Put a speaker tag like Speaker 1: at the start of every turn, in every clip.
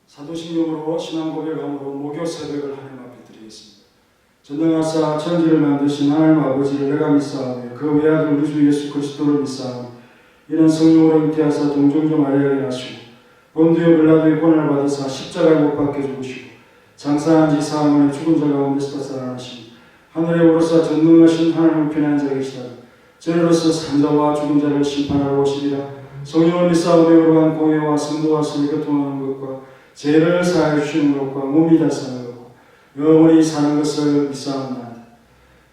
Speaker 1: 사도신경으로 신앙 고백함으로 목요 새벽을 하나님 앞에 드리겠습니다. 전능하사 천지를 만드신 하나님 아버지를 내가 믿사오며 그 외아들 우리 주 예수 그리스도를 믿사오며 이는 성령으로 잉태하사 동정녀 마리아에게 나시고 본디오 빌라도의 고난을 받으사 십자가에 못 박혀 죽으시고 장사한 지 사흘 만에 죽은 자 가운데서 살아나시니 하늘에 오르사 전능하신 하나님을 편한 자 계시다. 저희로서 산자와 죽은 자를 심판하러 오시리라. 성령을 믿사오며 거룩한 공회와 성도와 성이 교통하는 것과 죄를 사하여 주시는 것과 몸이 다스하는 것과 영원히 사는 것을 믿사옵나이다.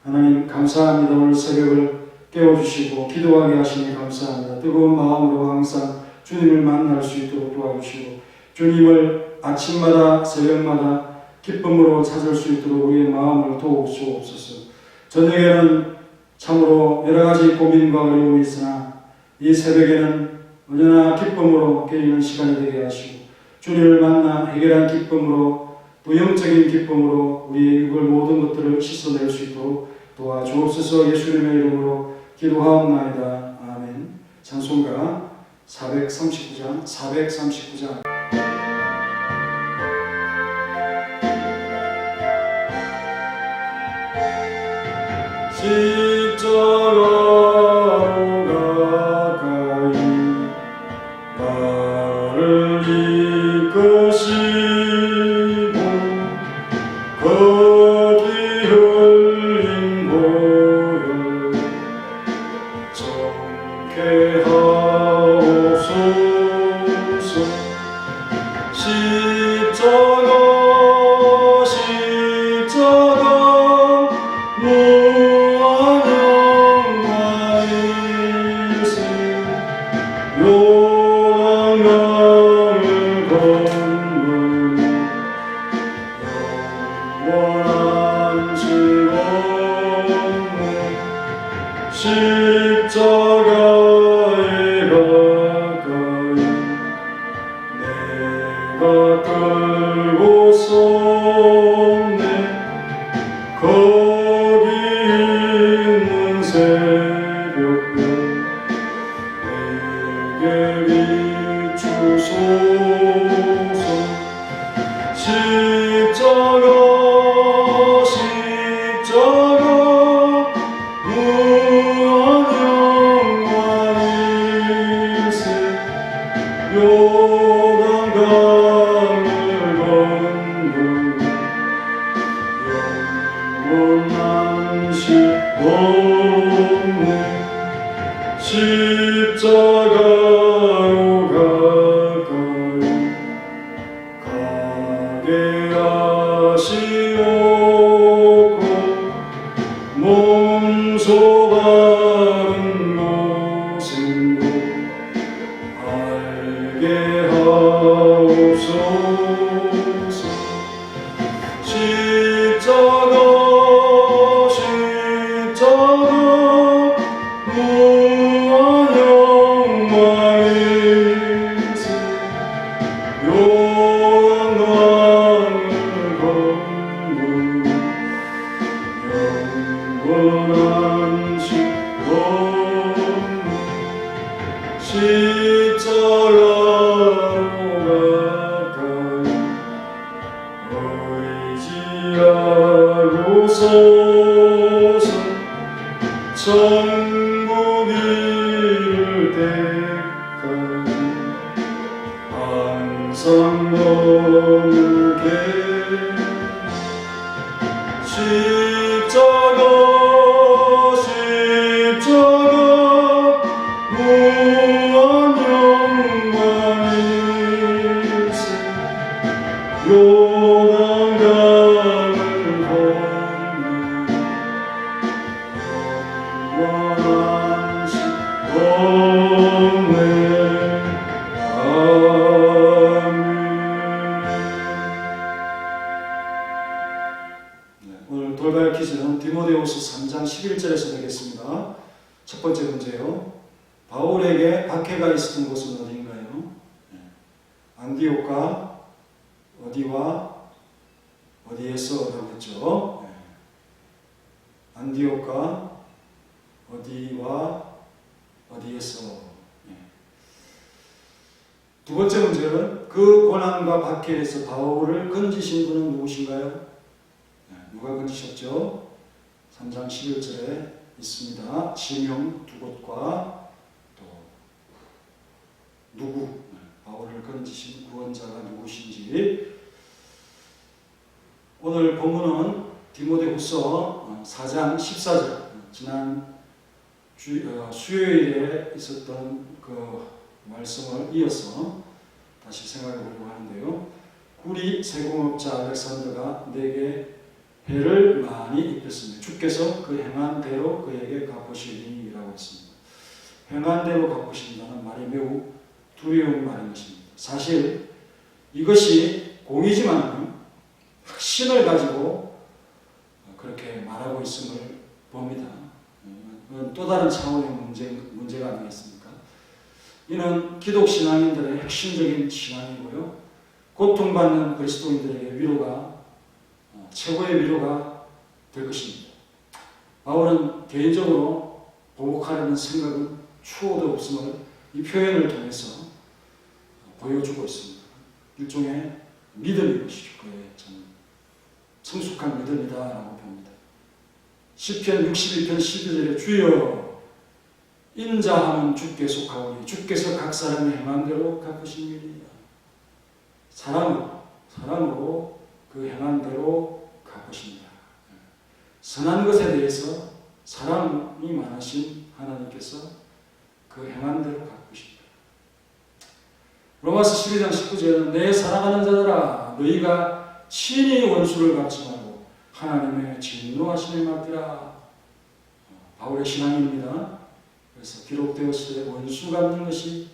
Speaker 1: 하나님 감사합니다. 오늘 새벽을 깨워주시고 기도하게 하시니 감사합니다. 뜨거운 마음으로 항상 주님을 만날 수 있도록 도와주시고 주님을 아침마다 새벽마다 기쁨으로 찾을 수 있도록 우리의 마음을 도우시옵소서. 저녁에는 참으로 여러가지 고민과 어려움이 있으나 이 새벽에는 언제나 기쁨으로 깨어있는 시간이 되게 하시고 주님을 만나 해결한 기쁨으로 또 영적인 기쁨으로 우리의 육을 모든 것들을 씻어낼 수 있도록 도와주옵소서. 예수님의 이름으로 기도하옵나이다. 아멘. 찬송가 439장 십자가로 가까이 나를 이끄시고 거기 흘린 보혈 정케 하옵소서. 십자가 십자가에 가까이 내가 끌고 섰네. 거기 있는 새벽별 내게 비추소서. 십자가 십자가로 가까이 가게 하시옵고 몸소 바른 모습도 알게 하옵소서. 십자가 무한 영광일세. 영광을 걷는 영원하신 십자가로 가까이 의지하고 서서 천국 이를 때까지 항상 머물게. 십자가 무한 영광일세. 요단강을 건너 영원하신 은혜. 아멘. 오늘 돌발 퀴즈는 디모데후서 3장 11절에서 되겠습니다. 첫 번째 문제요. 바울에게 박해가 있었던 곳은 어디인가요? 안디옥과 어디와 어디에서라고 했죠. 안디옥과 어디와 어디에서. 두 번째 문제는 그 고난과 박해에서 바울을 건지신 분은 누구신가요? 누가 건지셨죠? 3장 11절에 있습니다. 지명 두 곳과 또 누구, 바울을 건지신 구원자가 누구신지. 오늘 본문은 디모데후서 4장 14절, 지난 수요일에 있었던 그 말씀을 이어서 다시 생각해 보려고 하는데요. 구리 세공업자 알렉산더가 내게 해를 많이 입혔습니다. 주께서 그 행한 대로 그에게 갚으시리라고 했습니다. 행한 대로 갚으신다는 말이 매우 두려운 말인 것입니다. 사실 이것이 공이지만 확신을 가지고 그렇게 말하고 있음을 봅니다. 또 다른 차원의 문제가 아니겠습니까? 이는 기독신앙인들의 핵심적인 신앙이고요. 고통받는 그리스도인들에게 위로가, 최고의 위로가 될 것입니다. 바울은 개인적으로 보복하려는 생각은 추호도 없음을 이 표현을 통해서 보여주고 있습니다. 일종의 믿음인 것이죠. 그의 성숙한 믿음이다라고 봅니다. 시편 61편 12절에 주여 인자하면 주께 속하오니 주께서 각 사람의 행한 대로 갚으시니이다. 사람으로 그 행한 대로 갚으십니다. 선한 것에 대해서 사랑이 많으신 하나님께서 그 행한 대로 갚으십니다. 로마서 12장 19절에는 내 사랑하는 자들아 너희가 친히 원수를 갚지 말고 하나님의 진노하심에 맡기라. 바울의 신앙입니다. 그래서 기록되었을 때 원수 갚는 것이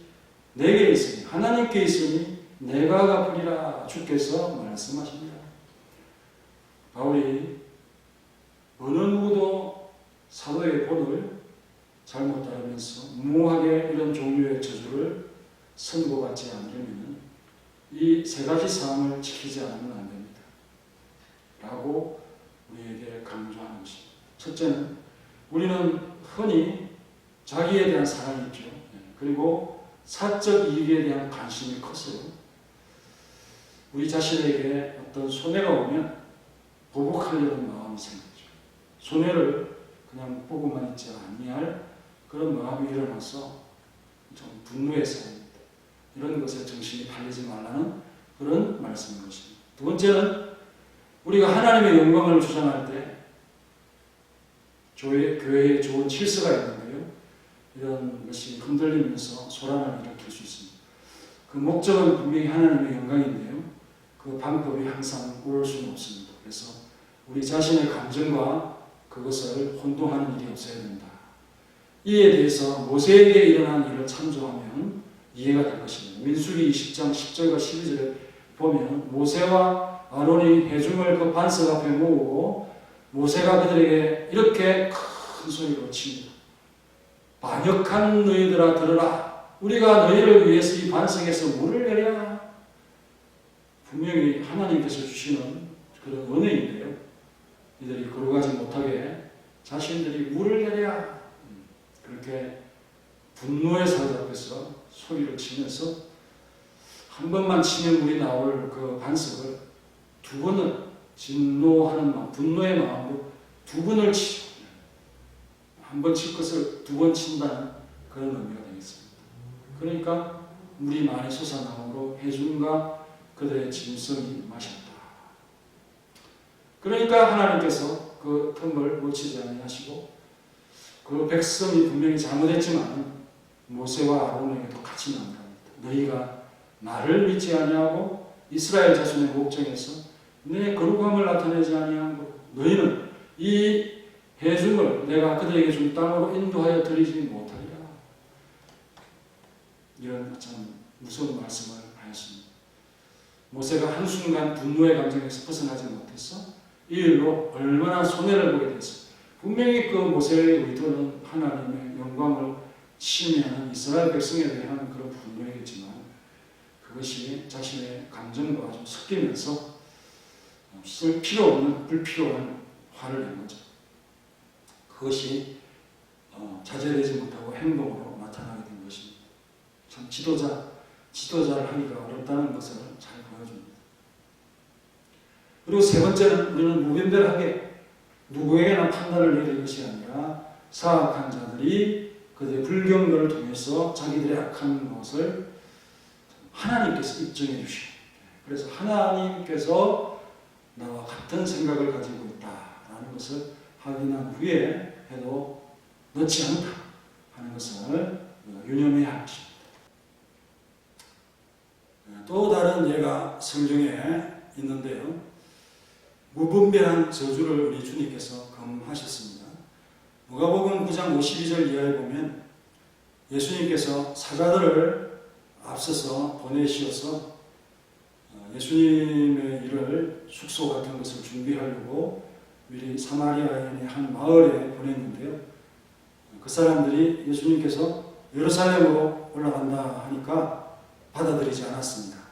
Speaker 1: 내게 있으니 하나님께 있으니 내가 갚으리라 주께서 말씀하십니다. 바울이 어느 누구도 사도의 본을 잘못 따르면서 무모하게 이런 종류의 저주를 선고받지 않으려면 이 세 가지 사항을 지키지 않으면 안 됩니다. 라고 우리에게 강조하는 것입니다. 첫째는 우리는 흔히 자기에 대한 사랑이 있죠. 그리고 사적 이익에 대한 관심이 컸어요. 우리 자신에게 어떤 손해가 오면 보복하려는 마음이 생기죠. 손해를 그냥 보고만 있지 아니할 그런 마음이 일어나서 좀 분노에 쌓입니다. 이런 것에 정신이 팔리지 말라는 그런 말씀인 것입니다. 두 번째는 우리가 하나님의 영광을 주장할 때 교회에 좋은 질서가 있는데요. 이런 것이 흔들리면서 소란을 일으킬 수 있습니다. 그 목적은 분명히 하나님의 영광인데요. 그 방법이 항상 옳을 수는 없습니다. 그래서 우리 자신의 감정과 그것을 혼동하는 일이 없어야 된다. 이에 대해서 모세에게 일어난 일을 참조하면 이해가 될 것입니다. 민수기 20장 10절과 12절에 보면 모세와 아론이 회중을 그 반석 앞에 모으고 모세가 그들에게 이렇게 큰 소리로 칩니다. 반역한 너희들아 들으라. 우리가 너희를 위해서 이 반석에서 물을 내랴. 분명히 하나님께서 주시는 그런 은혜인데요. 이들이 걸어가지 못하게 자신들이 물을 내랴. 그렇게 분노에 사로잡혀서 소리를 치면서 한 번만 치면 물이 나올 그 반석을 두 번은 진노하는 마음, 분노의 마음으로 두 번을 치죠. 한 번 칠 것을 두 번 친다는 그런 의미가 되겠습니다. 그러니까 물이 많이 솟아나므로 회중과 그들의 짐승이 마셨다. 그러니까 하나님께서 그 틈을 놓치지 아니하시고 그 백성이 분명히 잘못했지만 모세와 아론에게도 같이 나옵니다. 너희가 나를 믿지 아니하고 이스라엘 자손의 목정에서 내 거룩함을 나타내지 아니한 것, 너희는 이 회중을 내가 그들에게 준 땅으로 인도하여 드리지 못하리라. 이런 참 무서운 말씀을 하였습니다. 모세가 한순간 분노의 감정에서 벗어나지 못해서 이 일로 얼마나 손해를 보게 됐습니다. 분명히 그 모세의 의도는 하나님의 영광을 침해하는 이스라엘 백성에 대한 그런 분노이겠지만 그것이 자신의 감정과 좀 섞이면서 쓸 필요 없는 불필요한 화를 낸 거죠. 그것이 자제되지 못하고 행동으로 나타나게 된 것입니다. 참 지도자, 지도자를 하기가 어렵다는 것을 잘 보여줍니다. 그리고 세 번째는 우리는 무분별하게 누구에게나 판단을 내릴 것이 아니라 사악한 자들이 그들의 불경거를 통해서 자기들의 악한 것을 하나님께서 입증해 주시고, 그래서 하나님께서 나와 같은 생각을 가지고 있다라는 것을 확인한 후에 해도 넣지 않다 하는 것을 유념해야 할 것입니다. 또 다른 예가 성경에 있는데요. 무분별한 저주를 우리 주님께서 금하셨습니다. 누가복음 9장 52절 이하에 보면 예수님께서 사자들을 앞서서 보내시어서 예수님의 일을 숙소 같은 것을 준비하려고 미리 사마리아인의 한 마을에 보냈는데요. 그 사람들이 예수님께서 예루살렘으로 올라간다 하니까 받아들이지 않았습니다.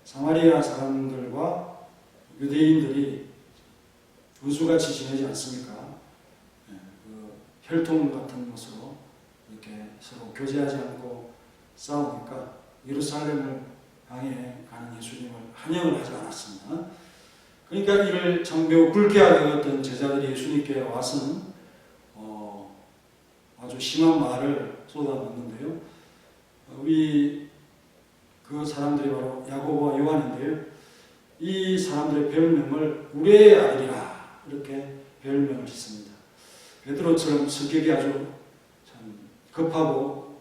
Speaker 1: 사마리아 사람들과 유대인들이 원수같이 지내지 않습니까? 혈통 같은 것으로 이렇게 서로 교제하지 않고 싸우니까 예루살렘을 향해 가는 예수님을 환영을 하지 않았습니다. 그러니까 이를 참 매우 불쾌하게 여겼던 제자들이 예수님께 와서는 아주 심한 말을 쏟아붓는데요. 그 사람들이 바로 야고보와 요한인데요. 이 사람들의 별명을 우리의 아들이라 이렇게 별명을 짓습니다. 베드로처럼 성격이 아주 참 급하고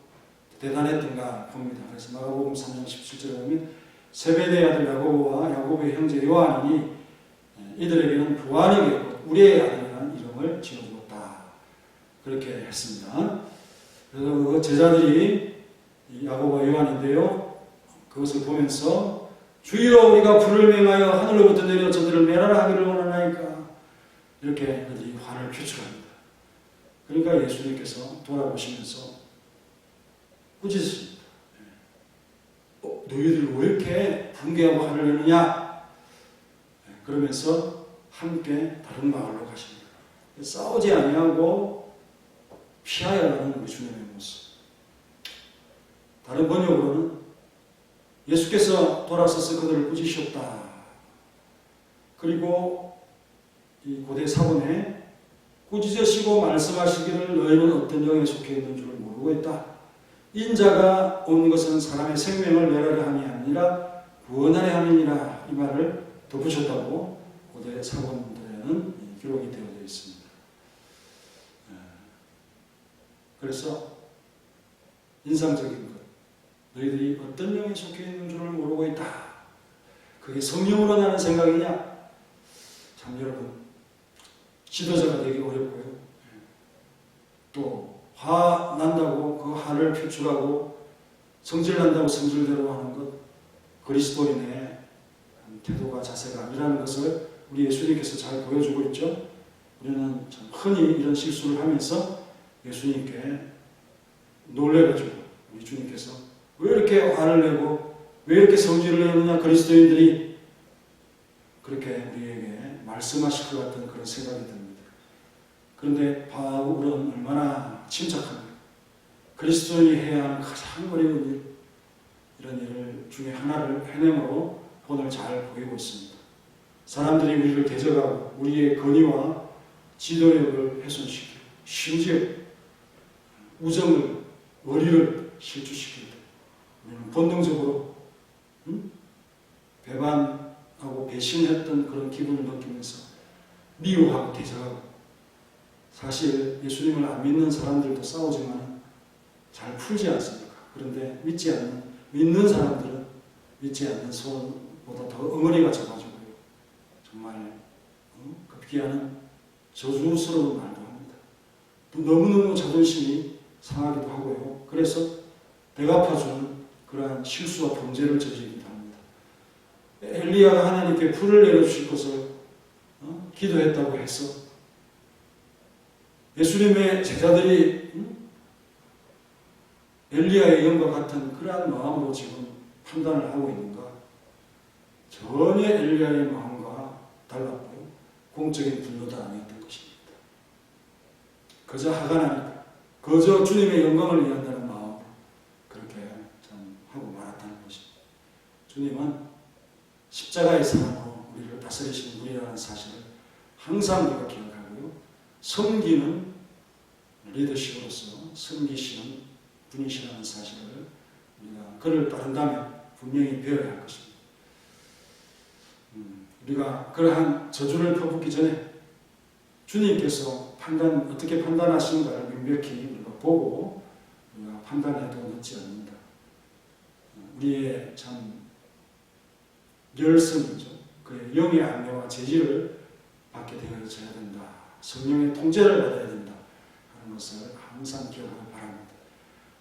Speaker 1: 대단했던가 봅니다. 그래서 마가복음 3장 17절에 보면 세베대의 아들 야고보와 야고보의 형제 요한이니 이들에게는 부하에게 우리의 아들이라는 이름을 지어주었다. 그렇게 했습니다. 그래서 그 제자들이 야고보와 요한인데요. 그것을 보면서 주여 우리가 불을 맹하여 하늘로부터 내려 저들을 멸하하기를 원하나이까 이렇게 그들이 화를 표출합니다. 그러니까 예수님께서 돌아보시면서 꾸짖으십니다. 너희들 왜 이렇게 분개하고 화를 내느냐? 그러면서 함께 다른 마을로 가십니다. 싸우지 아니하고 피하여 가는 우리 주님의 모습. 다른 번역으로는 예수께서 돌아서서 그들을 꾸짖으셨다. 그리고 이 고대 사본에 꾸짖으시고 말씀하시기를 너희는 어떤 영에 속해 있는 줄 모르고 있다. 인자가 온 것은 사람의 생명을 멸하려 함이 아니라 구원하려 함이니라. 이 말을 덧붙였다고 고대 사본들에는 기록이 되어져 있습니다. 그래서 인상적인 것, 너희들이 어떤 영에 속해 있는 줄을 모르고 있다. 그게 성령으로 나는 생각이냐? 참 여러분, 지도자가 되기 어렵고요. 또 화 난다고 그 화를 표출하고 성질 난다고 성질대로 하는 것, 그리스도인의 태도가 자세가 아니라는 것을 우리 예수님께서 잘 보여주고 있죠. 우리는 참 흔히 이런 실수를 하면서 예수님께 놀래가지고 우리 주님께서 왜 이렇게 화를 내고 왜 이렇게 성질을 내느냐, 그리스도인들이 그렇게 우리에게 말씀하실 것 같은 그런 생각이 듭니다. 그런데 바울은 얼마나 침착합니까? 그리스도인이 해야 하는 가장 어려운 일, 이런 일 중에 하나를 해냄으로 오늘 잘 보이고 있습니다. 사람들이 우리를 대적하고 우리의 권위와 지도력을 훼손시키고 심지어 우정을, 의리를 실추시킬 때 우리는 본능적으로 배반하고 배신했던 그런 기분을 느끼면서 미워하고 대적하고, 사실 예수님을 안 믿는 사람들도 싸우지만 잘 풀지 않습니까? 그런데 믿는 사람들은 믿지 않는 소원보다 더 엉어리가 져가지고요. 정말 급기야는 저주스러운 말도 합니다. 또 너무너무 자존심이 상하기도 하고요. 그래서 배가 아파주는 그러한 실수와 범죄를 저지르기도 합니다. 엘리야가 하나님께 불을 내려주실 것을 기도했다고 해서 예수님의 제자들이 엘리야의 영과 같은 그러한 마음으로 지금 판단을 하고 있는가? 전혀 엘리야의 마음과 달랐고요. 공적인 분노도 아니었던 것입니다. 그저 화가 나니까, 그저 주님의 영광을 위한다는 마음으로 그렇게 참 하고 말았다는 주님은 십자가의 사랑으로 우리를 다스리시는 분이라는 사실을 항상 우리가 기억하고요. 섬기는 리더십으로서 섬기시는 분이시라는 사실을 우리가 그를 따른다면 분명히 배워야 할 것입니다. 우리가 그러한 저주를 퍼붓기 전에 주님께서 어떻게 판단하시는가를 명백히 우리가 보고 우리가 판단해도 늦지 않습니다. 우리의 참 열성이죠. 그의 영의 안내와 제지를 받게 되어져야 된다. 성령의 통제를 받아야 된다 하는 것을 항상 기억하기 바랍니다.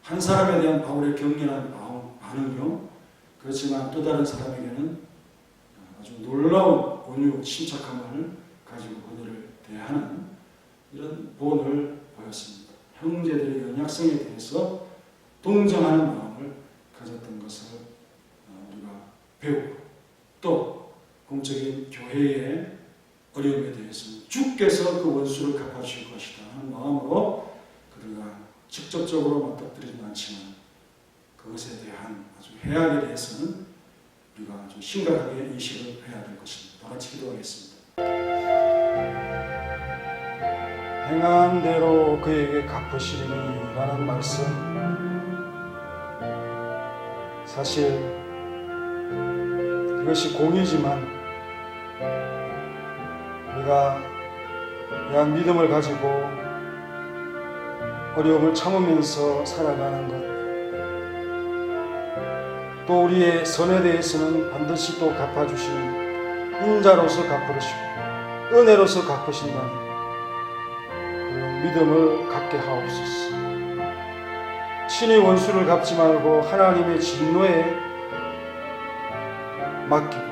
Speaker 1: 한 사람에 대한 바울의 격렬한 반응이요, 그렇지만 또 다른 사람에게는 아주 놀라운 온유, 침착함을 가지고 그들을 대하는 이런 본을 보였습니다. 형제들의 연약성에 대해서 동정하는 마음을 가졌던 것을 우리가 배우고, 또 공적인 교회의 어려움에 대해서는 주께서 그 원수를 갚아주실 것이다 하는 마음으로 그들과 직접적으로 맞닥뜨리지는 않지만 그것에 대한 아주 해악에 대해서는 우리가 아주 심각하게 인식을 해야 될 것입니다. 다 같이 기도하겠습니다. 행한 대로 그에게 갚으시리니 라는 말씀, 사실 이것이 공의지만 우리가 이러한 믿음을 가지고 어려움을 참으면서 살아가는 것, 또 우리의 선에 대해서는 반드시 또 갚아주시는 인자로서 갚으시고 은혜로서 갚으신다는 그런 믿음을 갖게 하옵소서. 친히 원수를 갚지 말고 하나님의 진노에 맡기고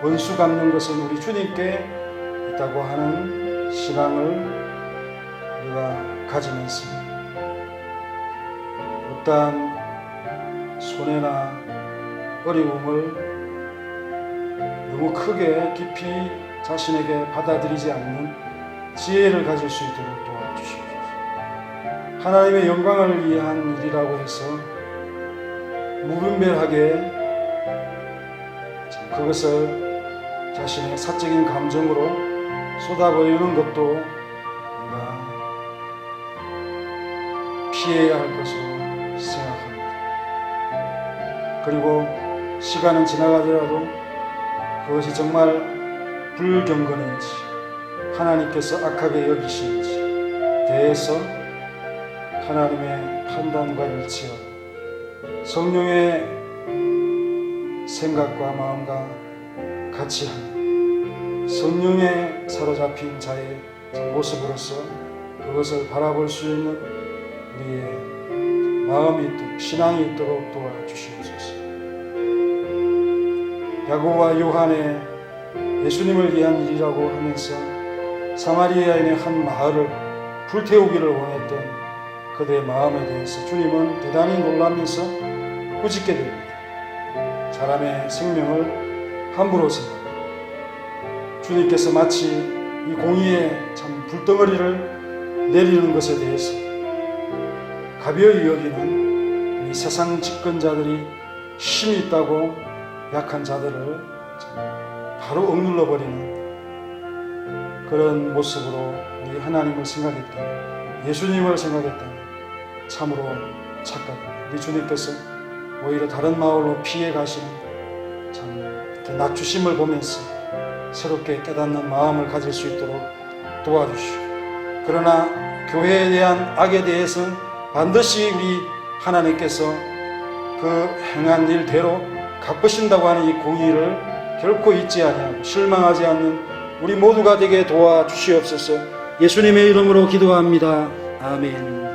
Speaker 1: 원수 갚는 것은 우리 주님께 있다고 하는 신앙을 우리가 가지면서 어떠한 손해나 어려움을 너무 크게 깊이 자신에게 받아들이지 않는 지혜를 가질 수 있도록 도와주시옵소서. 하나님의 영광을 위한 일이라고 해서 무분별하게 그것을 자신의 사적인 감정으로 쏟아버리는 것도 우리가 피해야 할 것으로 생각합니다. 그리고 시간은 지나가더라도 그것이 정말 불경건인지 하나님께서 악하게 여기시는지 대해서 하나님의 판단과 일치하고 성령의 생각과 마음과 같이 하는 성령에 사로잡힌 자의 모습으로서 그것을 바라볼 수 있는 우리의 마음이 있도록, 신앙이 있도록 도와주시옵소서. 야고보와 요한의 예수님을 위한 일이라고 하면서 사마리아인의 한 마을을 불태우기를 원했던 그들의 마음에 대해서 주님은 대단히 놀라면서 꾸짖게 됩니다. 사람의 생명을 함부로 생각합니다. 주님께서 마치 이 공의의 참 불덩어리를 내리는 것에 대해서 가벼이 여기는 이 세상 집권자들이 힘이 있다고 약한 자들을 바로 억눌러 버리는 그런 모습으로 우리 하나님을 생각했다면, 예수님을 생각했다면 참으로 착각합니다. 우리 주님께서 오히려 다른 마을로 피해 가시는 참 낮추심을 보면서 새롭게 깨닫는 마음을 가질 수 있도록 도와주시고, 그러나 교회에 대한 악에 대해서는 반드시 우리 하나님께서 그 행한 일대로 갚으신다고 하는 이 공의를 결코 잊지 아니하고 실망하지 않는 우리 모두가 되게 도와주시옵소서. 예수님의 이름으로 기도합니다. 아멘.